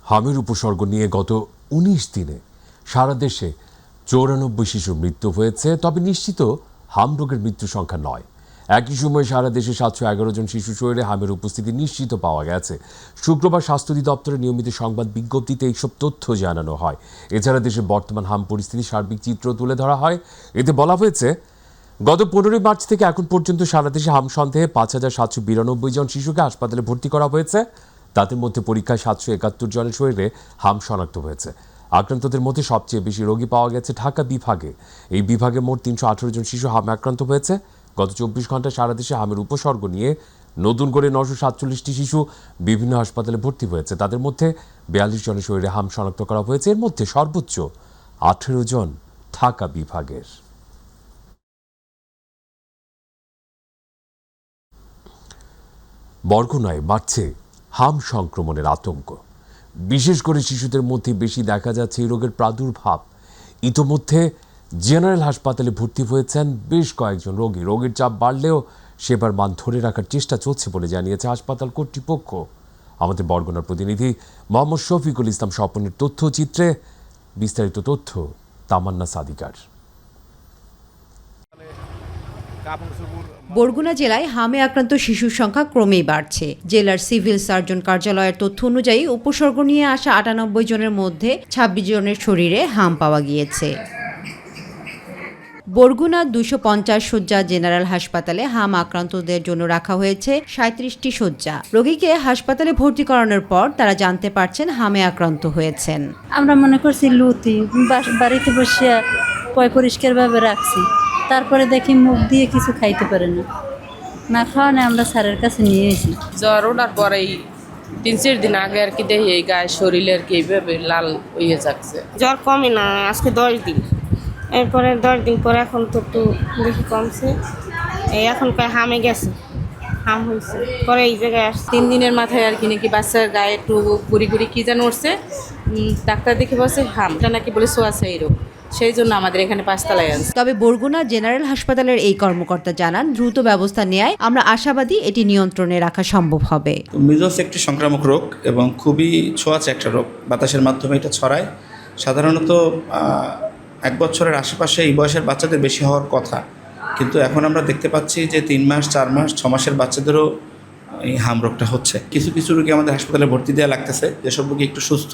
হামের উপসর্গ নিয়ে গত ১৯ দিনে সারা দেশে ৯৪ শিশুর মৃত্যু হয়েছে, তবে নিশ্চিত হাম রোগের মৃত্যু সংখ্যা নয়। একই সময় সারা দেশে ৭১১ জন শিশু শরীরে হামের উপস্থিতি নিশ্চিত পাওয়া গেছে। শুক্রবার স্বাস্থ্য অধিদপ্তরের নিয়মিত সংবাদ বিজ্ঞপ্তিতে এইসব তথ্য জানানো হয়। এছাড়া দেশের বর্তমান হাম পরিস্থিতির সার্বিক চিত্র তুলে ধরা হয়। এতে বলা হয়েছে, গত ১৫ মার্চ থেকে এখন পর্যন্ত সারা দেশে হাম সন্দেহে ৫,৭৯২ জন শিশুকে হাসপাতালে ভর্তি করা হয়েছে। তাদের মধ্যে পরীক্ষায় ৭৭১ জনের শরীরে হাম শনাক্ত হয়েছে। আক্রান্তদের মধ্যে সবচেয়ে বেশি রোগী পাওয়া গেছে ঢাকা বিভাগে। এই বিভাগে মোট ৩১৮ জন শিশু হামে আক্রান্ত হয়েছে। গত ২৪ ঘন্টায় সারা দেশে হামের উপসর্গ নিয়ে নতুন করে ৯৪৭টি শিশু বিভিন্ন হাসপাতালে ভর্তি হয়েছে। তাদের মধ্যে ৪২ জনের শরীরে হাম শনাক্ত করা হয়েছে। এর মধ্যে সর্বোচ্চ ১৮ জন ঢাকা বিভাগের। বরগুনায় বাড়ছে হাম সংক্রমণের আতঙ্ক। বিশেষ করে শিশুদের মধ্যে বেশি দেখা যাচ্ছে এই রোগের প্রাদুর্ভাব। ইতোমধ্যে জেনারেল হাসপাতালে ভর্তি হয়েছেন বেশ কয়েকজন রোগী। রোগীর চাপ বাড়লেও সেবার মান ধরে রাখার চেষ্টা চলছে বলে জানিয়েছে হাসপাতাল কর্তৃপক্ষ। আমাদের বরগুনার প্রতিনিধি মোহাম্মদ শফিকুল ইসলাম স্বপনের তথ্যচিত্রে বিস্তারিত তথ্য তামান্না সাদিকার। বরগুনা জেলায় হামে আক্রান্ত শিশুর সংখ্যা ক্রমেই বাড়ছে। জেলার সিভিল সার্জন কার্যালয়ের তথ্য অনুযায়ী উপসর্গ নিয়ে আসা ৯৮ জনের মধ্যে ২৬ জনের শরীরে হাম পাওয়া গিয়েছে। বরগুনা ২৫০ শয্যা জেনারেল হাসপাতালে হাম আক্রান্তদের জন্য রাখা হয়েছে ৩৭টি শয্যা। রোগীকে হাসপাতালে ভর্তি করানোর পর তারা জানতে পারছেন হামে আক্রান্ত হয়েছেন। আমরা মনে করছি লুতি, বাড়িতে বসে পরিষ্কারভাবে রাখছি, তারপরে দেখি মুখ দিয়ে কিছু খাইতে পারে না খাওয়ানে আমরা স্যারের কাছে নিয়ে এসি। জ্বর ওঠার পরেই ৩-৪ দিন আগে আর কি দেখি এই গায়ে শরীরে আর কি এইভাবে লাল হয়ে যাচ্ছে। জ্বর কমে না, আজকে ১০ দিন, এরপরে ১০ দিন পরে এখন তো একটু বেশি কমছে। এই এখন হামে গেছে, হাম হয়েছে পরে এই জায়গায় আসছে। ৩ দিনের মাথায় আর কি নাকি বাচ্চার গায়ে একটু গুড়ি কি যেন উঠছে, ডাক্তার দেখে বলছে হাম, এটা নাকি বলে ছোঁয়াছে এই রোগ, সেই জন্য আমাদের এখানে ৫ তলায় আনছে। তবে বরগুনা জেনারেল হাসপাতালের এই কর্মকর্তা জানান, দ্রুত ব্যবস্থা নেয় আমরা আশাবাদী এটি নিয়ন্ত্রণে রাখা সম্ভব হবে। মিজলস একটি সংক্রামক রোগ এবং খুবই ছোঁয়াচে একটা রোগ, বাতাসের মাধ্যমে এটা ছড়ায়। সাধারণত ১ বছরের আশেপাশে এই বয়সের বাচ্চাদের বেশি হওয়ার কথা, কিন্তু এখন আমরা দেখতে পাচ্ছি যে ৩ মাস, ৪ মাস, ৬ মাসের বাচ্চাদেরও এই হাম রোগটা হচ্ছে। কিছু কিছু রোগী আমাদের হাসপাতালে ভর্তি দেওয়া লাগতেছে, যেসব রোগী একটু সুস্থ,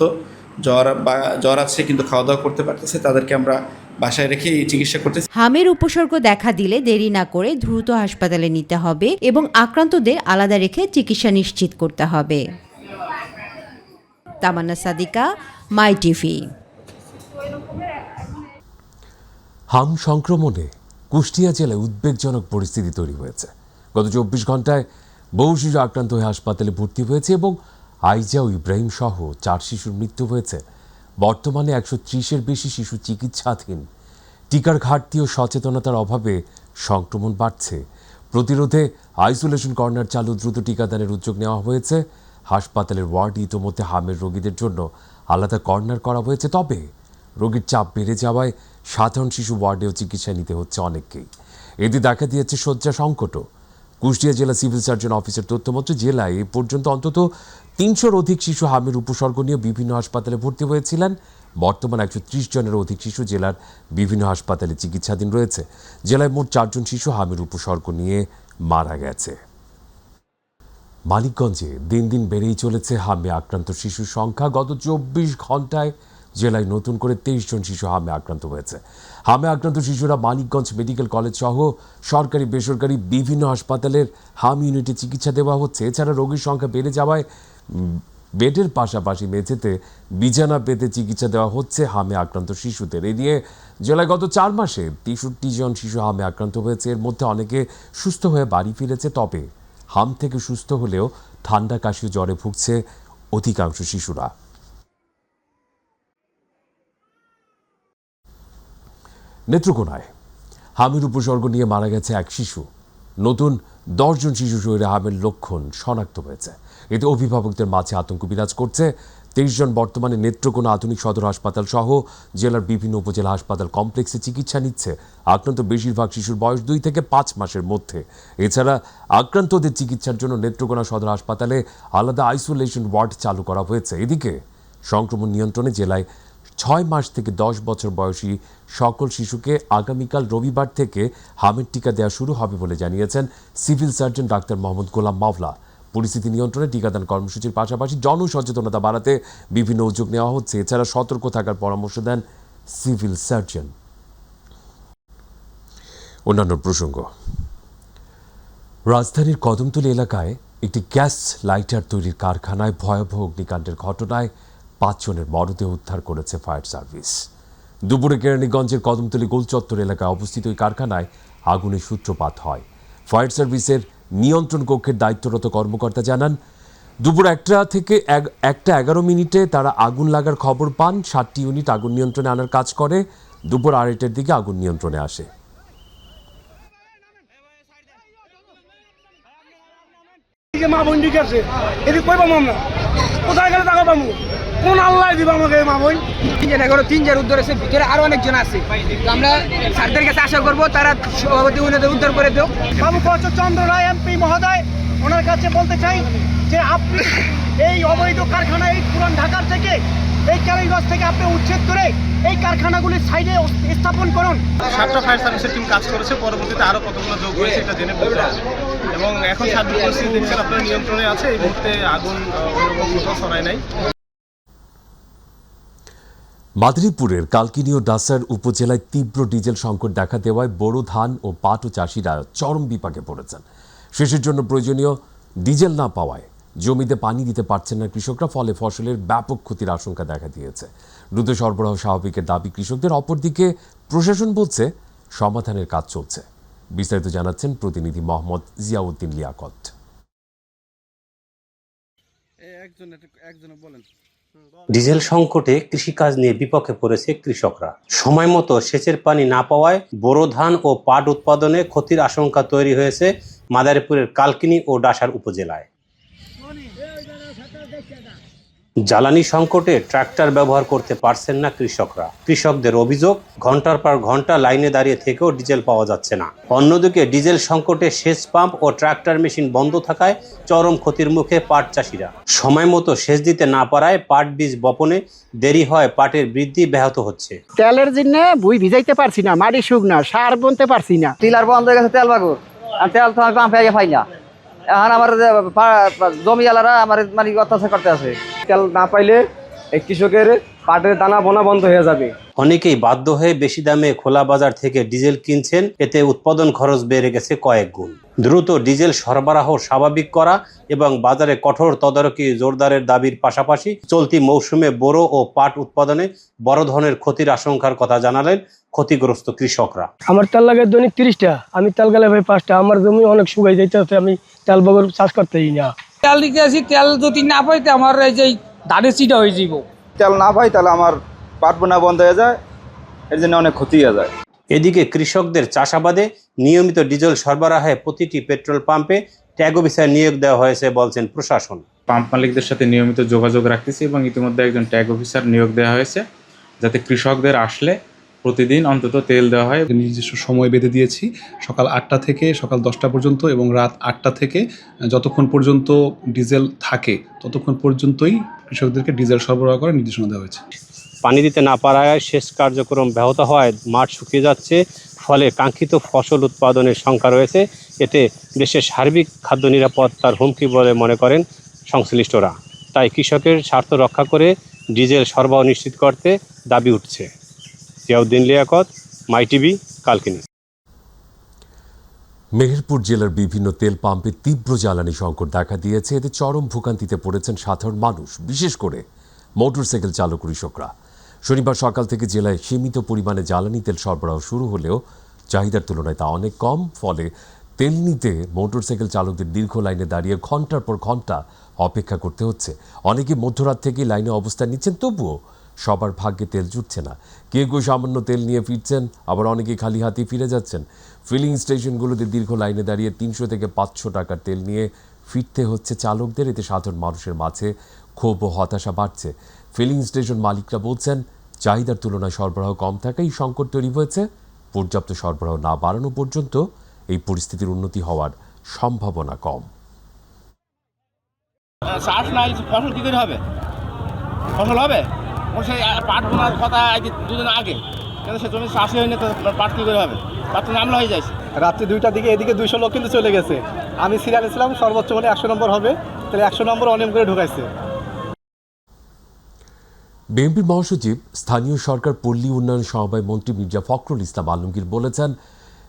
জ্বর আছে কিন্তু খাওয়া দাওয়া করতে পারতেছে, তাদেরকে আমরা বাসায় রেখে চিকিৎসা করতেছি। হামের উপসর্গ দেখা দিলে দেরি না করে দ্রুত হাসপাতালে নিতে হবে এবং আক্রান্তদের আলাদা রেখে চিকিৎসা নিশ্চিত করতে হবে। তামান্না সাদিকা, মাই টিভি। হাম সংক্রমণে কুষ্টিয়া জেলায় উদ্বেগজনক পরিস্থিতি তৈরি হয়েছে। গত ২৪ ঘন্টায় বহু শিশু আক্রান্ত হয়ে হাসপাতালে ভর্তি হয়েছে এবং আইজা ও ইব্রাহিম সহ ৪ শিশুর মৃত্যু হয়েছে। বর্তমানে ১৩০-এর বেশি শিশু চিকিৎসাধীন। টিকার ঘাটতি ও সচেতনতার অভাবে সংক্রমণ বাড়ছে। প্রতিরোধে আইসোলেশন কর্নার চালু, দ্রুত টিকাদানের উদ্যোগ নেওয়া হয়েছে। হাসপাতালের ওয়ার্ডে ইতোমধ্যে হামের রোগীদের জন্য আলাদা কর্নার করা হয়েছে। তবে রোগীর চাপ বেড়ে যাওয়ায় সাধারণ শিশু ওয়ার্ডেও চিকিৎসা নিতে হচ্ছে অনেককেই। এতে দেখা দিয়েছে শয্যা সংকটও। কুষ্টিয়া জেলা সিভিল সার্জন অফিসের তথ্যমতে জেলায় এ পর্যন্ত অন্তত ৩০০-র অধিক শিশু হামের উপসর্গ নিয়ে বিভিন্ন হাসপাতালে ভর্তি হয়েছিলেন। বর্তমানে ১৩০ জনের অধিক শিশু জেলার বিভিন্ন হাসপাতালে চিকিৎসাধীন রয়েছে। জেলায় মোট ৪ জন শিশু হামের উপসর্গ নিয়ে মারা গেছে। মানিকগঞ্জে দিন দিন বেড়েই চলেছে হামে আক্রান্ত শিশুর সংখ্যা। গত ২৪ ঘন্টায় জেলায় নতুন করে ২৩ জন শিশু হামে আক্রান্ত হয়েছে। হামে আক্রান্ত শিশুরা মানিকগঞ্জ মেডিকেল কলেজ সহ সরকারি বেসরকারি বিভিন্ন হাসপাতালের হাম ইউনিটে চিকিৎসা দেওয়া হচ্ছে। এছাড়া রোগীর সংখ্যা বেড়ে যাওয়ায় বেডের পাশাপাশি মেঝেতে বিছানা পেতে চিকিৎসা দেওয়া হচ্ছে হামে আক্রান্ত শিশুদের। এ নিয়ে জেলায় গত ৪ মাসে ৬৩ জন শিশু হামে আক্রান্ত হয়েছে। এর মধ্যে অনেকে সুস্থ হয়ে বাড়ি ফিরেছে। তবে হাম থেকে সুস্থ হলেও ঠান্ডা, কাশি ও জ্বরে ভুগছে অধিকাংশ শিশুরা। নেত্রকোনায় হামের উপসর্গ নিয়ে মারা গেছে এক শিশু। নতুন ১০ জন শিশু শরীরে হামের লক্ষণ শনাক্ত হয়েছে। এতে অভিভাবকদের মাঝে আতঙ্ক বিরাজ করছে। ২৩ জন বর্তমানে নেত্রকোনা আধুনিক সদর হাসপাতাল সহ জেলার বিভিন্ন উপজেলা হাসপাতাল কমপ্লেক্সে চিকিৎসা নিচ্ছে। আক্রান্ত বেশিরভাগ শিশুর বয়স ২ থেকে ৫ মাসের মধ্যে। এছাড়া আক্রান্তদের চিকিৎসার জন্য নেত্রকোনা সদর হাসপাতালে আলাদা আইসোলেশন ওয়ার্ড চালু করা হয়েছে। এদিকে সংক্রমণ নিয়ন্ত্রণে জেলায় 6 মাস থেকে 10 বছর বয়সী সকল শিশুকে আগামীকাল রবিবার থেকে হামের টিকা দেওয়া শুরু হবে বলে জানিয়েছেন civil surgeon doctor Mohammad Golam মাওলা। পরিস্থিতি নিয়ন্ত্রণে টিকাদান কর্মসূচির পাশাপাশি জনসচেতনতা বাড়াতে বিভিন্ন উদ্যোগ নেওয়া হচ্ছে। এছাড়া সতর্ক থাকার পরামর্শ দেন সিভিল সার্জন। অন্যান্য প্রসঙ্গ, রাজধানীর কদমতলী এলাকায় একটি গ্যাস লাইটার তৈরির কারখানায় ভয়াবহ অগ্নিকাণ্ডের ঘটনায় 5 জনের মরদেহ উদ্ধার করেছে ফায়ার সার্ভিস। দুপুরে কেরানীগঞ্জের কদমতলী গোলচত্বর এলাকায় অবস্থিত ওই কারখানায় আগুনের সূত্রপাত হয়। ফায়ার সার্ভিসের নিয়ন্ত্রণ কক্ষের দায়িত্বরত কর্মকর্তা জানান, দুপুর 1টা থেকে 1:11 তারা আগুন লাগার খবর পান। 7টি ইউনিট আগুন নিয়ন্ত্রণে আনার কাজ করে। দুপুর 2:30টার দিকে আগুন নিয়ন্ত্রণে আসে। মা বোন দিকে আছে এদিকে কই পাবো আমরা, কোথায় গেলে টাকা পাবো, কোন আল্লাহ দিব আমাকে মা বোন? 3 জন উদ্ধার আছে, ভিতরে আরো অনেকজন আছে। তো আমরা স্যারদের কাছে আশা করবো তারা সভাপতি উন্নয়ন উদ্ধার করে দেব। বাবু চন্দ্র রায় এমপি মহোদয়, ওনার কাছে বলতে চাই যে আপনি এই অবৈধ কারখানা এই পুরান ঢাকার থেকে এই কেরানীগঞ্জ থেকে আপনি উচ্ছেদ করে এই কারখানাগুলির সাইডে স্থাপন করুন। 7টা ফায়ার সার্ভিসের টিম কাজ করেছে, পরবর্তীতে আরও কতগুলো যোগ হয়েছে এটা জেনে বলতে হবে। এবং এখন সার্বিক পরিস্থিতি দেখছেন আপনার নিয়ন্ত্রণে আছে। এই মুহূর্তে আগুন কোথাও ছড়ায় নাই। মাদারীপুরের কালকিনি ও ডাসার উপজেলায় তীব্র ডিজেল সংকট দেখা দেওয়ায় বোরো ধান ও পাট ও চাষিরা চরম বিপাকে পড়েছেন। সেচের জন্য প্রয়োজনীয় ডিজেল না পাওয়ায় জমিতে পানি দিতে পারছেন না কৃষকরা, ফলে ফসলের ব্যাপক ক্ষতির আশঙ্কা দেখা দিয়েছে। দ্রুত সরবরাহ স্বাভাবিকের দাবি কৃষকদের। অপরদিকে প্রশাসন বলছে সমাধানের কাজ চলছে। বিস্তারিত জানাচ্ছেন প্রতিনিধি মোহাম্মদ জিয়াউদ্দিন লিয়াকত। ডিজেল সংকটে কৃষিকাজ নিয়ে বিপক্ষে পড়েছে কৃষকরা। সময় মতো সেচের পানি না পাওয়ায় বোরো ধান ও পাট উৎপাদনে ক্ষতির আশঙ্কা তৈরি হয়েছে মাদারীপুরের কালকিনি ও ডাসার উপজেলায়। জ্বালানি সংকটে ট্রাক্টর ব্যবহার করতে পারছেন না কৃষকরা। কৃষকদের অভিযোগ, ঘন্টার পর ঘন্টা লাইনে দাঁড়িয়ে থেকেও ডিজেল পাওয়া যাচ্ছে না। অন্যদিকে ডিজেল সংকটে সেচ পাম্প ও ট্রাক্টর মেশিন বন্ধ থাকায় চরম ক্ষতির মুখে পাট চাষিরা। সময় মতো সেচ দিতে না পারায় পাট বীজ বপনে দেরি হয়, পাটের বৃদ্ধি ব্যাহত হচ্ছে। তেলের জন্য বই ভিজাইতে পারছি না, মাটি শুকনা, সার বনতে পারছি না। টিলার বন্ধ হয়ে গেছে, তেল বাগুর আর তেল তো পাম্পে আগে পাই না। এখন আমার জমিওয়ালারা আমার মানে অত্যাচার করতে আছে। তেল না পাইলে এই কৃষকের পাটের দানা বোনা বন্ধ হয়ে যাবে। অনেকেই বাধ্য হয়ে বেশি দামে খোলা বাজার থেকে ডিজেল কিনছেন, এতে উৎপাদন খরচ বেড়ে গেছে কয়েক গুণ। দ্রুত ডিজেল সরবরাহ স্বাভাবিক করা এবং বাজারে কঠোর তদারকি জোরদারের দাবির পাশাপাশি চলতি মৌসুমে বোরো ও পাট উৎপাদনে বড় ধরনের ক্ষতির আশঙ্কার কথা জানালেন ক্ষতিগ্রস্ত কৃষকরা। আমার তেল লাগে দৈনিক 30টা, আমি তেল গেলে ভাই 5টা। আমার জমি অনেক শুকাই যাইতেছে, আমি তেল বগর চাষ করতেই না। তেল দিতে আসি, তেল যদি না পাই তো আমার এই যে ধানের চিটা হয়ে যাব। তেল না পাই তাহলে আমার পাট বোনা বন্ধ হয়ে যায়, এর জন্য অনেক ক্ষতি হয়ে যায়। এদিকে কৃষকদের চাষাবাদে নিয়মিত ডিজেল সরবরাহে প্রতিটি পেট্রোল পাম্পে ট্যাগ অফিসার নিয়োগ দেওয়া হয়েছে বলছেন প্রশাসন। পাম্প মালিকদের সাথে নিয়মিত যোগাযোগ রাখতেছি এবং ইতিমধ্যে একজন ট্যাগ অফিসার নিয়োগ দেওয়া হয়েছে, যাতে কৃষকদের আসলে প্রতিদিন অন্তত তেল দেওয়া হয়। নিজস্ব সময় বেঁধে দিয়েছি, সকাল 8টা থেকে সকাল 10টা পর্যন্ত এবং রাত 8টা থেকে যতক্ষণ পর্যন্ত ডিজেল থাকে ততক্ষণ পর্যন্তই কৃষকদেরকে ডিজেল সরবরাহ করার নির্দেশনা দেওয়া হয়েছে। পানি দিতে না পারায় সেচ কার্যক্রম ব্যাহত হওয়ায় মাঠ শুকিয়ে যাচ্ছে, ফলে কাঙ্ক্ষিত ফসল উৎপাদনের শঙ্কা রয়েছে। এতে দেশের সার্বিক খাদ্য নিরাপত্তার হুমকি বলে মনে করেন সংশ্লিষ্টরা। তাই কৃষকের স্বার্থ রক্ষা করে ডিজেল সরবরাহ নিশ্চিত করতে দাবি উঠছে। জিয়াউদ্দিন লিয়াকত, মাই টিভি, কালকিনি। মেহেরপুর জেলার বিভিন্ন তেল পাম্পে তীব্র জ্বালানি সংকট দেখা দিয়েছে। এতে চরম ভোগান্তিতে পড়েছেন সাধারণ মানুষ, বিশেষ করে মোটরসাইকেল চালক কৃষকরা। শনিবার সকাল থেকে জেলায় সীমিত পরিমাণে জ্বালানি তেল সরবরাহ শুরু হলেও চাহিদার তুলনায় তা অনেক কম। ফলে তেল নিতে মোটরসাইকেল চালকদের দীর্ঘ লাইনে দাঁড়িয়ে ঘন্টার পর ঘন্টা অপেক্ষা করতে হচ্ছে। অনেকে মধ্যরাত থেকেই লাইনে অবস্থান নিচ্ছেন, তবুও সবার ভাগ্যে তেল জুটছে না। কেউ সামান্য তেল নিয়ে ফিরছেন, আবার অনেকে খালি হাতে ফিরে যাচ্ছেন। ফিলিং স্টেশনগুলোতে দীর্ঘ লাইনে দাঁড়িয়ে 300 থেকে 500 টাকার তেল নিয়ে ফিরতে হচ্ছে চালকদের। এতে সাধারণ মানুষের মাঝে ক্ষোভ ও হতাশা বাড়ছে। ফিলিং স্টেশন মালিকরা বলছেন, চাহিদার তুলনায় সরবরাহ কম থাকায় সংকট তৈরি হয়েছে। পর্যাপ্ত সরবরাহ না বাড়ানো পর্যন্ত এই পরিস্থিতির উন্নতি হওয়ার সম্ভাবনা কম। শ্বাস নাই, ফসল কি করে হবে? ফসল হবে ও সেই পাট বোনার কথা দুদিন আগে কিন্তু সে জমি চাষই হয়নি, তো পাট কী করে হবে? পাট তো নামলা হয়ে যাচ্ছে। রাত্রি 2টার দিকে এদিকে 200 লোক কিন্তু চলে গেছে। আমি সিরিয়ালে ছিলাম, সর্বোচ্চ হলে 100 নম্বর হবে, তাহলে 100 নম্বর অনিয়ম করে ঢুকাইছে। বিএনপির মহাসচিব স্থানীয় সরকার পল্লী উন্নয়ন সমবায় মন্ত্রী মির্জা ফখরুল ইসলাম আলমগীর বলেছেন,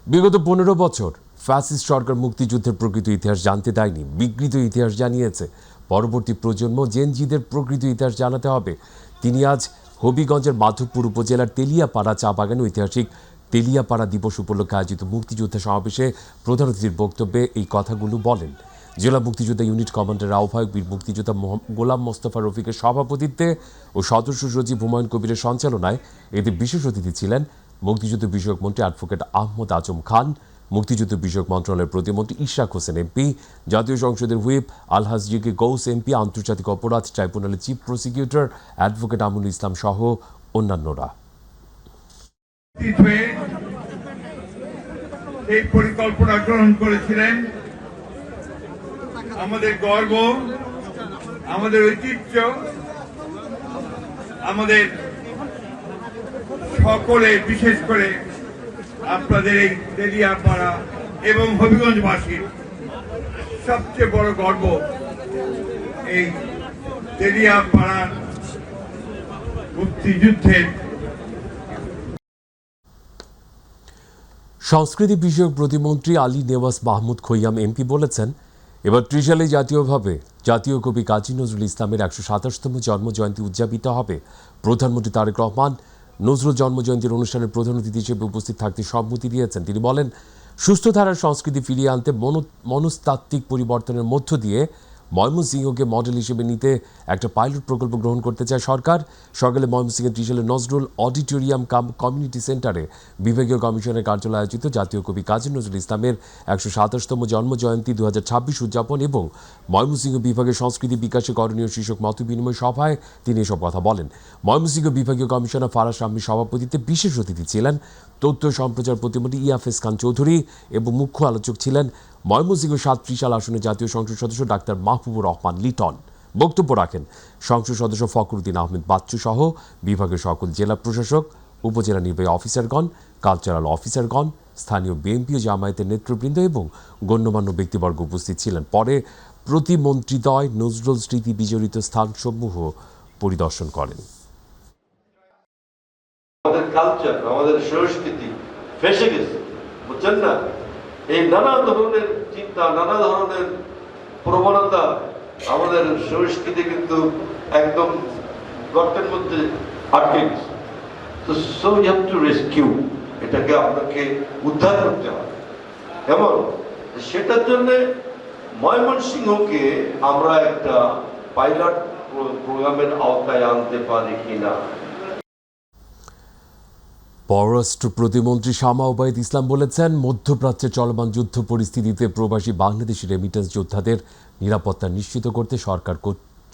বিগত 15 বছর ফ্যাসিস্ট সরকার মুক্তিযুদ্ধের প্রকৃত ইতিহাস জানতে দেয়নি, বিকৃত ইতিহাস জানিয়েছে। পরবর্তী প্রজন্ম জেনজিদের প্রকৃত ইতিহাস জানাতে হবে। তিনি আজ হবিগঞ্জের মাধবপুর উপজেলার তেলিয়াপাড়া চা বাগানে ঐতিহাসিক তেলিয়াপাড়া দিবস উপলক্ষে আয়োজিত মুক্তিযোদ্ধা সমাবেশে প্রধান অতিথির বক্তব্যে এই কথাগুলো বলেন। জেলা মুক্তিযোদ্ধা ইউনিট কমান্ডার আহ্বায়ক বীর মুক্তিযোদ্ধা গোলাম মোস্তফা রফিকের সভাপতিত্বে ও সদস্য সচিব হুমায়ুন কবিরের সঞ্চালনায় এতে বিশেষ অতিথি ছিলেন মুক্তিযুদ্ধ বিষয়ক মন্ত্রী অ্যাডভোকেট আহমদ আজম খান, মুক্তিযুদ্ধ বিষয়ক মন্ত্রণালয়ের প্রতিমন্ত্রী ইশরাক হোসেন এমপি, জাতীয় সংসদের হুইপ আলহাজ জিকে গৌস এমপি, আন্তর্জাতিক অপরাধ ট্রাইব্যুনালের চিফ প্রসিকিউটর অ্যাডভোকেট আমুল ইসলাম সহ অন্যান্যরা। এই পরিকল্পনা গ্রহণ করেছিলেন। আমাদের গর্ব, আমাদের ঐতিহ্য, আমাদের সকলে, বিশেষ করে আপনাদের এই তেলিয়াপাড়া এবং হবিগঞ্জবাসীর সবচেয়ে বড় গর্ব এই তেলিয়াপাড়ার মুক্তিযুদ্ধের। সংস্কৃতি বিষয়ক প্রতিমন্ত্রী আলী নেওয়াজ মাহমুদ খৈয়াম এমপি বলেছেন, এবার ত্রিশালে জাতীয়ভাবে জাতীয় কবি কাজী নজরুল ইসলামের 127তম জন্মজয়ন্তী উদযাপিত হবে। প্রধানমন্ত্রী তারেক রহমান নজরুল জন্মজয়ন্তীর অনুষ্ঠানের প্রধান অতিথি হিসেবে উপস্থিত থাকতে সম্মতি দিয়েছেন। তিনি বলেন, সুস্থ ধারার সংস্কৃতি ফিরিয়ে আনতে মনস্তাত্ত্বিক পরিবর্তনের মধ্য দিয়ে ময়মনসিংহকে মডেল হিসেবে নিতে একটা পাইলট প্রকল্প গ্রহণ করতে চায় সরকার। সকালে ময়মনসিংহের ত্রিশালের নজরুল অডিটোরিয়াম কাম কমিউনিটি সেন্টারে বিভাগীয় কমিশনের কার্যালয়ে আয়োজিত জাতীয় কবি কাজী নজরুল ইসলামের 127তম জন্মজয়ন্তী 2026 উদযাপন এবং ময়মনসিংহ বিভাগের সংস্কৃতি বিকাশে করণীয় শীর্ষক মত বিনিময় সভায় তিনি এসব কথা বলেন। ময়মনসিংহ বিভাগীয় কমিশনার ফারাজ শামীর সভাপতিত্বে বিশেষ অতিথি ছিলেন তথ্য সম্প্রচার প্রতিমন্ত্রী ইয়াফেজ খান চৌধুরী এবং মুখ্য আলোচক ছিলেন ময়মনসিংহ 7 ত্রিশাল আসনের জাতীয় সংসদ সদস্য ডাক্তার মাহবুবুর রহমান লিটন। বক্তব্য রাখেন সংসদ সদস্য ফখরুদ্দিন আহমেদ বাচ্চু সহ বিভাগের সকল জেলা প্রশাসক, উপজেলা নির্বাহী অফিসারগণ, কালচারাল অফিসারগণ, স্থানীয় বিএনপি ও জামায়াতের নেতৃবৃন্দ এবং গণ্যমান্য ব্যক্তিবর্গ উপস্থিত ছিলেন। পরে প্রতিমন্ত্রীদ্বয় নজরুল স্মৃতি বিজড়িত স্থানসমূহ পরিদর্শন করেন। আমাদের কালচার, আমাদের সংস্কৃতি ফেসে গেছে, বুঝছেন না? এই নানা ধরনের চিন্তা, নানা ধরনের প্রবণতা আমাদের সংস্কৃতি কিন্তু একদম গর্তের মধ্যে আটকে গেছে। তো so you have to rescue, এটাকে আপনাকে উদ্ধার করতে হবে। এবং সেটার জন্য ময়মনসিংহকে আমরা একটা পাইলট প্রোগ্রামের আওতায় আনতে পারি কিনা। পররাষ্ট্র প্রতিমন্ত্রী শামা ওবায়দ ইসলাম বলেছেন, মধ্যপ্রাচ্যের চলমান যুদ্ধ পরিস্থিতিতে প্রবাসী বাংলাদেশি রেমিটেন্স যোদ্ধাদের নিরাপত্তা নিশ্চিত করতে সরকার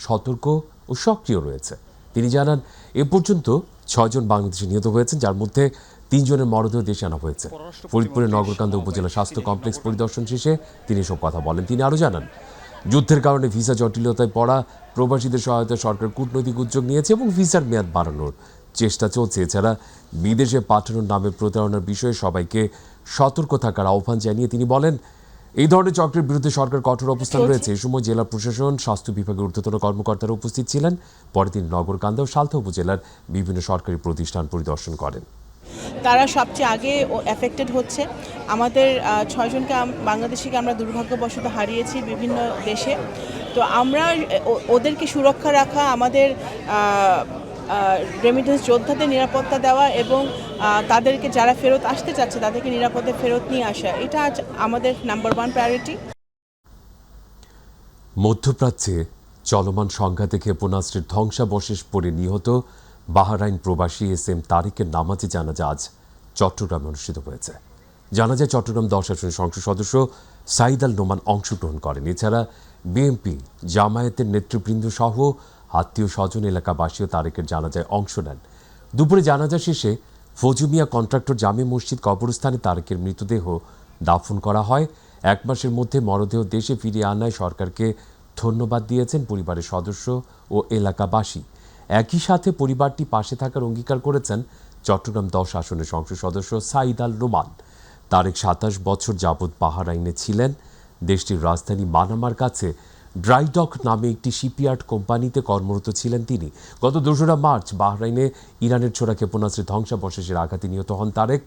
সতর্ক ও সক্রিয় রয়েছে। তিনি জানান, এ পর্যন্ত 6 জন বাংলাদেশি নিহত হয়েছেন, যার মধ্যে 3 জনের মরদেহ দেশে আনা হয়েছে। ফরিদপুরের নগরকান্দা উপজেলা স্বাস্থ্য কমপ্লেক্স পরিদর্শন শেষে তিনি এসব কথা বলেন। তিনি আরও জানান, যুদ্ধের কারণে ভিসা জটিলতায় পড়া প্রবাসীদের সহায়তায় সরকার কূটনৈতিক উদ্যোগ নিয়েছে এবং ভিসার মেয়াদ বাড়ানোর চেষ্টা চলছে। এছাড়া বিদেশে পাঠানোর নামে প্রতারণার বিষয়ে সবাইকে সতর্ক থাকার আহ্বান জানিয়ে তিনি বলেন, এই ধরনের চক্রের বিরুদ্ধে সরকার কঠোর অবস্থান রয়েছে। এই সময় জেলা প্রশাসন, স্বাস্থ্য বিভাগের ঊর্ধ্বতন কর্মকর্তারা উপস্থিত ছিলেন। পরে তিনি নগরকান্দা ও সালথা উপজেলার বিভিন্ন সরকারি প্রতিষ্ঠান পরিদর্শন করেন। তারা সবচেয়ে আগে এফেক্টেড হচ্ছে। আমাদের 6 জনকে বাংলাদেশিকে আমরা দুর্ভাগ্যবশত হারিয়েছি বিভিন্ন দেশে। তো আমরা ওদেরকে সুরক্ষা রাখা, আমাদের রেমিটেন্স যোদ্ধাদের নিরাপত্তা দেওয়া এবং তাদেরকে যারা ফেরত আসতে চাচ্ছে তাদেরকে নিরাপদে ফেরত নিয়ে আসা, এটা আজ আমাদের নাম্বার 1 প্রায়োরিটি। মধ্যপ্রাচ্যে চলমান সংঘাতে ক্ষেপণাস্ত্রের ধ্বংসাবশেষ পড়ে নিহত বাহরাইন প্রবাসী এসএম তারিকের নামাজে জানাজা আজ চট্টগ্রামে অনুষ্ঠিত হয়েছে। জানাজায় চট্টগ্রাম 10 আসনের সংসদ সদস্য সাইদ আল নোমান অংশগ্রহণ করেন। এছাড়া বিএনপি, জামায়াতের নেতৃবৃন্দ সহ আত্মীয় স্বজন, এলাকাবাসীও তারেকের জানাজায় অংশ নেন। দুপুরে জানাজা শেষে ফজুমিয়া কন্ট্রাক্টর জামে মসজিদ কবরস্থানে তারেকের মৃতদেহ দাফন করা হয়। 1 মাসের মধ্যে মরদেহ দেশে ফিরিয়ে আনায় সরকারকে ধন্যবাদ দিয়েছেন পরিবারের সদস্য ও এলাকাবাসী। একই সাথে পরিবারটি পাশে থাকার অঙ্গীকার করেছেন চট্টগ্রাম 10 আসনের সংসদ সদস্য সাঈদ আল নোমান। তারেক 27 বছর যাবৎ বাহরাইনে ছিলেন। দেশটির রাজধানী মানামার কাছে ড্রাইডক নামে একটি শিপইয়ার্ড কোম্পানিতে কর্মরত ছিলেন তিনি। গত 2 মার্চ বাহরাইনে ইরানের ছোড়া ক্ষেপণাস্ত্রের ধ্বংসাবশেষের আঘাতে নিহত হন তারেক।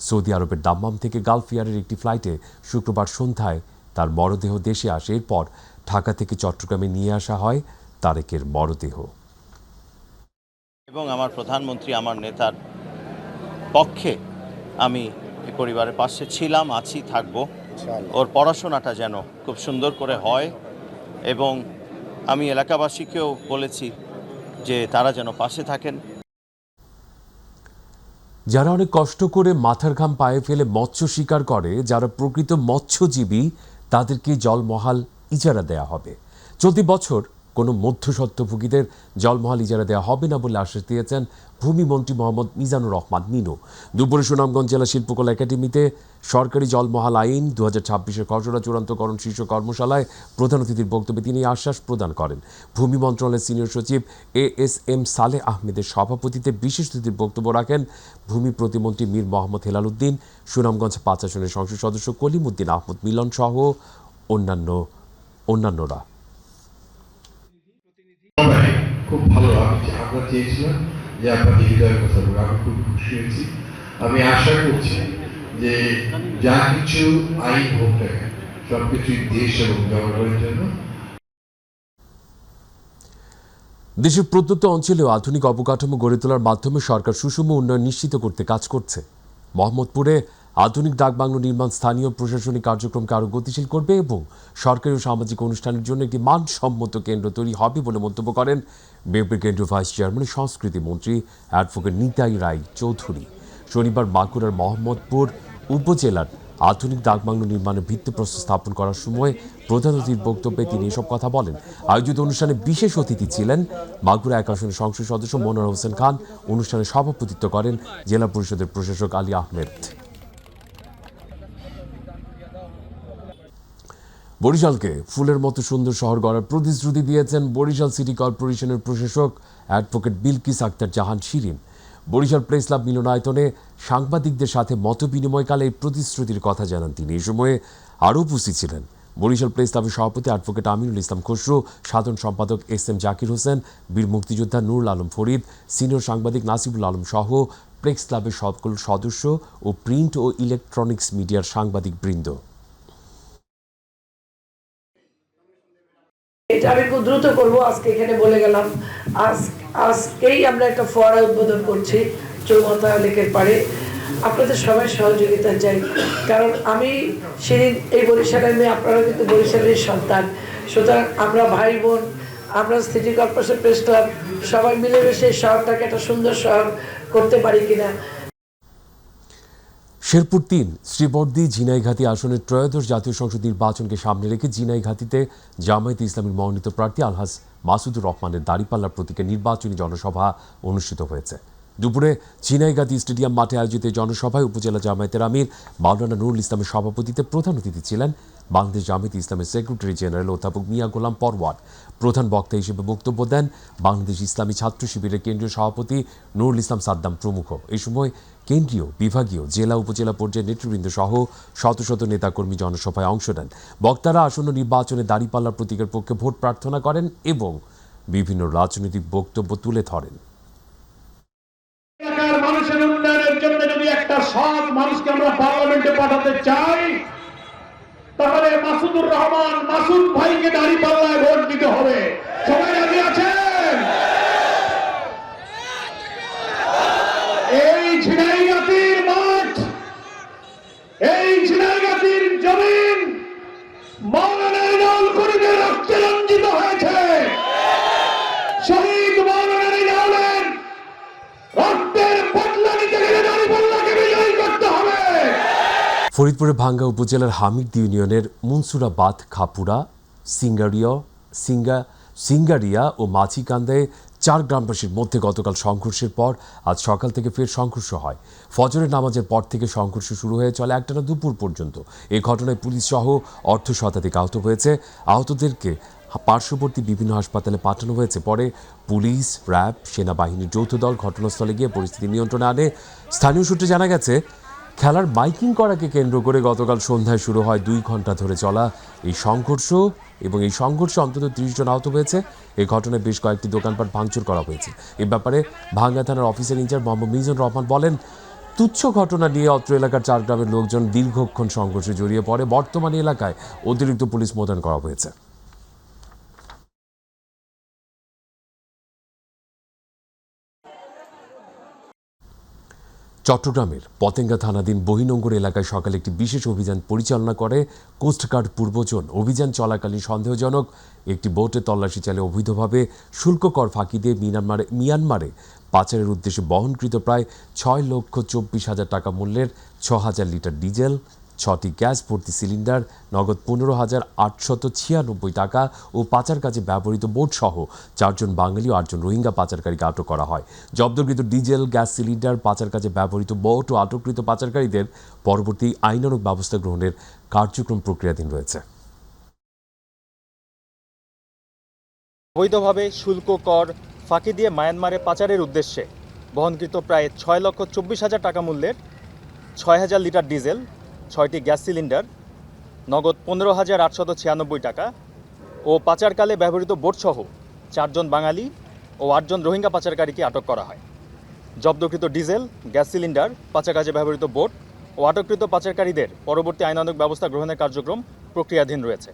সৌদি আরবের দাম্মাম থেকে গালফ এয়ারের একটি ফ্লাইটে শুক্রবার সন্ধ্যায় তার মরদেহ দেশে আসে। এরপর ঢাকা থেকে চট্টগ্রামে নিয়ে আসা হয় তারেকের মরদেহ। এবং আমার প্রধানমন্ত্রী, আমার নেতার পক্ষে আমি এই পরিবারের পাশে ছিলাম, আছি, থাকবো। ওর পড়াশোনাটা যেন খুব সুন্দর করে হয় এবং আমি এলাকাবাসীকেও বলেছি যে তারা যেন পাশে থাকেন। যারা অনেক কষ্ট করে মাথার ঘাম পায়ে ফেলে মৎস্য শিকার করে, যারা প্রকৃত মৎস্যজীবী, তাদেরকে জলমহাল ইজারা দেয়া হবে। চলতি বছর কোনো মধ্যস্বত্বভোগীদের জলমহাল ইজারা দেওয়া হবে না বলে আশ্বাস দিয়েছেন ভূমিমন্ত্রী মোহাম্মদ মিজানুর রহমান মিনু। দুপুরে সুনামগঞ্জ জেলা শিল্পকলা একাডেমিতে সরকারি জলমহাল আইন 2026-এর খসড়া চূড়ান্তকরণ শীর্ষ কর্মশালায় প্রধান অতিথির বক্তব্যে তিনি আশ্বাস প্রদান করেন। ভূমি মন্ত্রণালয়ের সিনিয়র সচিব ASM সালেহ আহমেদের সভাপতিত্বে বিশেষ অতিথির বক্তব্য রাখেন ভূমি প্রতিমন্ত্রী মীর মোহাম্মদ হেলাল উদ্দিন, সুনামগঞ্জ 5 আসনের সংসদ সদস্য কলিমুদ্দিন আহমদ মিলন সহ অন্যান্যরা। খুব ভালো লাগছে। আমরা চেয়েছিলাম যে আপনার হৃদয়ের কথা বলে আমি খুব খুশি হয়েছি। আমি আশা করছি যে যা কিছু আইন হোক না কেন সবকিছুই দেশ এবং জনগণের জন্য। দেশের প্রত্যন্ত অঞ্চলেও আধুনিক অবকাঠামো গড়ে তোলার মাধ্যমে সরকার সুষম উন্নয়ন নিশ্চিত করতে কাজ করছে। মোহাম্মদপুরে আধুনিক ডাকবাংলো নির্মাণ স্থানীয় প্রশাসনিক কার্যক্রমকে আরও গতিশীল করবে এবং সরকারি ও সামাজিক অনুষ্ঠানের জন্য একটি মানসম্মত কেন্দ্র তৈরি হবে বলে মন্তব্য করেন বিএনপির কেন্দ্রীয় ভাইস চেয়ারম্যান সংস্কৃতি মন্ত্রী অ্যাডভোকেট নিতাই রায় চৌধুরী। শনিবার বাঁকুড়ার মোহাম্মদপুর উপজেলার আধুনিক ডাকবাংলো নির্মাণের ভিত্তিপ্রস্তর স্থাপন করার সময় প্রধান অতিথির বক্তব্যে তিনি এসব কথা বলেন। আয়োজিত অনুষ্ঠানে বিশেষ অতিথি ছিলেন বাঁকুড়া 1 আসনের সংসদ সদস্য মনোয়ার হোসেন খান। অনুষ্ঠানে সভাপতিত্ব করেন জেলা পরিষদের প্রশাসক আলী আহমেদ। বরিশালকে ফুলের মতো সুন্দর শহর গড়ার প্রতিশ্রুতি দিয়েছেন বরিশাল সিটি কর্পোরেশনের প্রশাসক অ্যাডভোকেট বিলকিস আক্তার জাহান শিরিন। বরিশাল প্রেস ক্লাব মিলনায়তনে সাংবাদিকদের সাথে মত বিনিময়কালে এই প্রতিশ্রুতির কথা জানান তিনি। এই সময়ে আরও উপস্থিত ছিলেন বরিশাল প্রেস ক্লাবের সভাপতি অ্যাডভোকেট আমিনুল ইসলাম খসরু, সাধারণ সম্পাদক SM জাকির হোসেন, বীর মুক্তিযোদ্ধা নুরুল আলম ফরিদ, সিনিয়র সাংবাদিক নাসিবুল আলম সহ প্রেস ক্লাবের সকল সদস্য ও প্রিন্ট ও ইলেকট্রনিক্স মিডিয়ার সাংবাদিক বৃন্দ। এটা আমি খুব দ্রুত করবো, আজকে এখানে বলে গেলাম। আজকেই আমরা একটা ফোয়ারা উদ্বোধন করছি চৌমাথা লেকের পাড়ে। আপনাদের সবাই সহযোগিতা চাই, কারণ আমি সেদিন এই বরিশালের মেয়ে, আপনারা কিন্তু বরিশালের সন্তান। সুতরাং আমরা ভাই বোন, আমরা সিটি কর্পোরেশন প্রেস ক্লাব সবাই মিলেমিশে শহরটাকে একটা সুন্দর শহর করতে পারি কিনা। শেরপুর 3 শ্রীবর্দী ঝিনাইঘাটি আসনের ত্রয়োদশ জাতীয় সংসদ নির্বাচনকে সামনে রেখে ঝিনাইঘাটিতে জামায়াতে ইসলামীর মনোনীত প্রার্থী আলহাজ মাসুদুর রহমানের দাঁড়িপাল্লার প্রতীকে নির্বাচনী জনসভা অনুষ্ঠিত হয়েছে। দুপুরে ঝিনাইঘাটি স্টেডিয়াম মাঠে আয়োজিত জনসভায় উপজেলা জামায়াতের আমির মাওলানা নুরুল ইসলামের সভাপতিত্বে প্রধান অতিথি ছিলেন বাংলাদেশ জামায়াতে ইসলামের সেক্রেটারি জেনারেল অধ্যাপক মিয়া গোলাম পরওয়ার। প্রধান বক্তা হিসেবে বক্তব্য দেন বাংলাদেশ ইসলামী ছাত্র শিবিরের কেন্দ্রীয় সভাপতি নুরুল ইসলাম সাদ্দাম প্রমুখ। এই সময় কেন্দ্রীয়, বিভাগীয়, জেলা উপজেলা পর্যায়ের নেতৃবৃন্দ সহ শত শত নেতাকর্মী জনসভায় অংশ নেন। বক্তারা আসন্ন নির্বাচনে দাঁড়িপাল্লার প্রতীকের পক্ষে ভোট প্রার্থনা করেন এবং বিভিন্ন রাজনৈতিক বক্তব্য তুলে ধরেন। মানুষের উন্নয়নের জন্য যদি একটা সৎ মানুষকে আমরা পার্লামেন্টে পাঠাতে চাই, তাহলে মাসুদুর রহমান মাসুদ ভাইকে দাঁড়িপাল্লায় ভোট দিতে হবে। সবাই রাজি আছেন? এই ঝিনাইগাতির মাঠ, এই ঝিনাইগাতির জমিন মাওলানা ইনাউল করিমের রক্তে রঞ্জিত হয়েছে। শহীদ মাওলানা ইনাউলের রক্তের বদলা নিতে গেলে দাঁড়িপাল্লাকে বিজয়ী করতে হবে। ফরিদপুরের ভাঙ্গা উপজেলার হামিদ ইউনিয়নের মুনসুরাবাদ, খাপুরা, সিঙ্গারিয়া ও মাঝিকান্দায় 4 গ্রামবাসীর মধ্যে গতকাল সংঘর্ষের পর আজ সকাল থেকে ফের সংঘর্ষ হয়। ফজরের নামাজের পর থেকে সংঘর্ষ শুরু হয়ে চলে একটানা দুপুর পর্যন্ত। এই ঘটনায় পুলিশ সহ অর্ধশতাধিক আহত হয়েছে। আহতদেরকে পার্শ্ববর্তী বিভিন্ন হাসপাতালে পাঠানো হয়েছে। পরে পুলিশ, র্যাব, সেনাবাহিনীর যৌথ দল ঘটনাস্থলে গিয়ে পরিস্থিতি নিয়ন্ত্রণে আনে। স্থানীয় সূত্রে জানা গেছে, খেলার মাইকিং করাকে কেন্দ্র করে গতকাল সন্ধ্যায় শুরু হয় 2 ঘন্টা ধরে চলা এই সংঘর্ষ, এবং এই সংঘর্ষে অন্তত 30 জন আহত হয়েছে। এই ঘটনায় বেশ কয়েকটি দোকানপাট ভাঙচুর করা হয়েছে। এ ব্যাপারে ভাঙ্গা থানার অফিসার ইনচার্জ মোহাম্মদ মিজানুর রহমান বলেন, তুচ্ছ ঘটনা নিয়ে অত্র এলাকার 4 গ্রামের লোকজন দীর্ঘক্ষণ সংঘর্ষে জড়িয়ে পড়ে। বর্তমানে এলাকায় অতিরিক্ত পুলিশ মোতায়েন করা হয়েছে। চট্টগ্রামের পতেঙ্গা থানাধীন বহিনঙ্গর এলাকায় সকালে একটি বিশেষ অভিযান পরিচালনা করে কোস্টগার্ড পূর্বজন। অভিযান চলাকালীন সন্দেহজনক একটি বোটে তল্লাশি চালিয়ে অবৈধভাবে শুল্ক কর ফাঁকি দিয়ে মিয়ানমারে পাচারের উদ্দেশ্যে বহনকৃত প্রায় 6,24,000 টাকা মূল্যের 6,000 লিটার ডিজেল, 6টি গ্যাস ভর্তি সিলিন্ডার, নগদ 15,896 টাকা ও পাচার কাজে ব্যবহৃত বোট সহ 4 জন বাঙালি ও 8 জন রোহিঙ্গা পাচারকারীকে আটক করা হয়। জব্দকৃত ডিজেল, গ্যাস সিলিন্ডার, পাচার কাজে ব্যবহৃত বোট ও আটককৃত পাচারকারীদের পরবর্তী আইনানুগ ব্যবস্থা গ্রহণের কার্যক্রম প্রক্রিয়াধীন রয়েছে। অবৈধভাবে শুল্ক কর ফাঁকি দিয়ে মায়ানমারে পাচারের উদ্দেশ্যে বহনকৃত প্রায় 6,24,000 টাকা মূল্যের 6,000 লিটার ডিজেল, 6টি গ্যাস সিলিন্ডার, নগদ 15,896 টাকা ও পাচারকালে ব্যবহৃত বোটসহ 4 জন বাঙালি ও 8 জন রোহিঙ্গা পাচারকারীকে আটক করা হয়। জব্দকৃত ডিজেল, গ্যাস সিলিন্ডার, পাচার কাজে ব্যবহৃত বোট ও আটককৃত পাচারকারীদের পরবর্তী আইনানুগ ব্যবস্থা গ্রহণের কার্যক্রম প্রক্রিয়াধীন রয়েছে।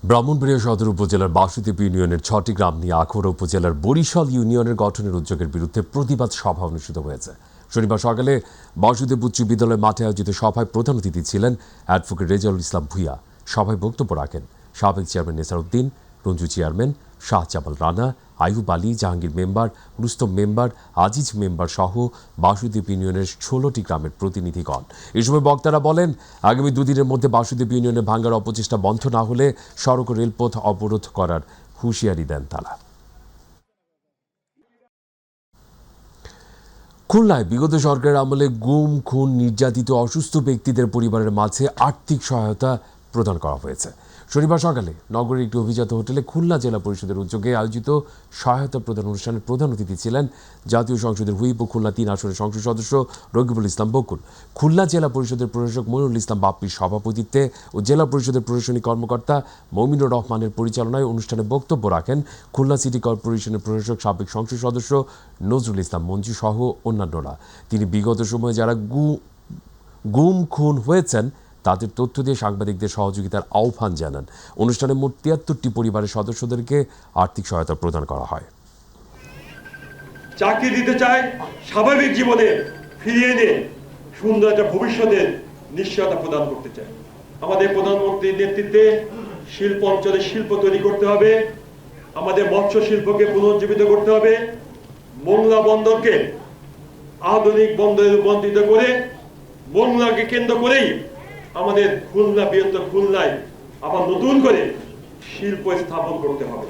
ব্রাহ্মণবাড়িয়া সদর উপজেলার বাসুদেব ইউনিয়নের 6টি গ্রাম নিয়ে আখাউড়া উপজেলার বরিশাল ইউনিয়নের গঠনের উদ্যোগের বিরুদ্ধে প্রতিবাদ সভা অনুষ্ঠিত হয়েছে। শনিবার সকালে বাসুদেব উচ্চ বিদ্যালয় মাঠে আয়োজিত সভায় প্রধান অতিথি ছিলেন অ্যাডভোকেট রেজাউল ইসলাম ভূঁইয়া। সভায় বক্তব্য রাখেন সাবেক chairman Nesar Uddin, Ranju chairman, Shahjamal Rana, Ayub Ali, Jahangir member, Rustam member, Aziz member সহ বাসুদেব ইউনিয়নের 16টি গ্রামের প্রতিনিধিগণ। এই সময় বক্তারা বলেন, আগামী 2 দিনের মধ্যে বাসুদেব ইউনিয়নে ভাঙার অপচেষ্টা বন্ধ না হলে সড়ক ও রেলপথ অবরোধ করার হুঁশিয়ারি দেন তারা। খুলনায় বিগত সরকারের আমলে গুম, খুন, নির্যাতিত অসুস্থ ব্যক্তিদের পরিবারের মাঝে আর্থিক সহায়তা প্রদান করা হয়েছে। শনিবার সকালে নগরের একটি অভিজাত হোটেলে খুলনা জেলা পরিষদের উদ্যোগে আয়োজিত সহায়তা প্রদান অনুষ্ঠানের প্রধান অতিথি ছিলেন জাতীয় সংসদের হুইপ ও খুলনা 3 আসনের সংসদ সদস্য রকিবুল ইসলাম বকুল। খুলনা জেলা পরিষদের প্রশাসক মনিরুল ইসলাম বাপ্পির সভাপতিত্বে ও জেলা পরিষদের প্রশাসনিক কর্মকর্তা মমিনুর রহমানের পরিচালনায় অনুষ্ঠানে বক্তব্য রাখেন খুলনা সিটি কর্পোরেশনের প্রশাসক সাবেক সংসদ সদস্য নজরুল ইসলাম মঞ্জু সহ অন্যান্যরা। তিনি বিগত সময়ে যারা গুম, খুন হয়েছেন তাদের তথ্য দিয়ে সাংবাদিকদের সহযোগিতার আহ্বান জানান। অনুষ্ঠানে মোট 73টি পরিবারের সদস্যদেরকে আর্থিক সহায়তা প্রদান করা হয়। চাকরি দিতে চায়, স্বাভাবিক জীবনে ফিরিয়ে এনে সুন্দর একটা ভবিষ্যতের নিশ্চয়তা প্রদান করতে চায়। আমাদের প্রধানমন্ত্রীর নেতৃত্বে শিল্প অঞ্চলে শিল্প তৈরি করতে হবে, আমাদের মৎস্য শিল্পকে পুনর্জীবিত করতে হবে, মোংলা বন্দরকে আধুনিক বন্দরে রূপান্তরিত করে মোংলাকে কেন্দ্র করেই আমাদের খুলনা বৃহত্তর খুলনায় আবার নতুন করে শিল্প স্থাপন করতে হবে।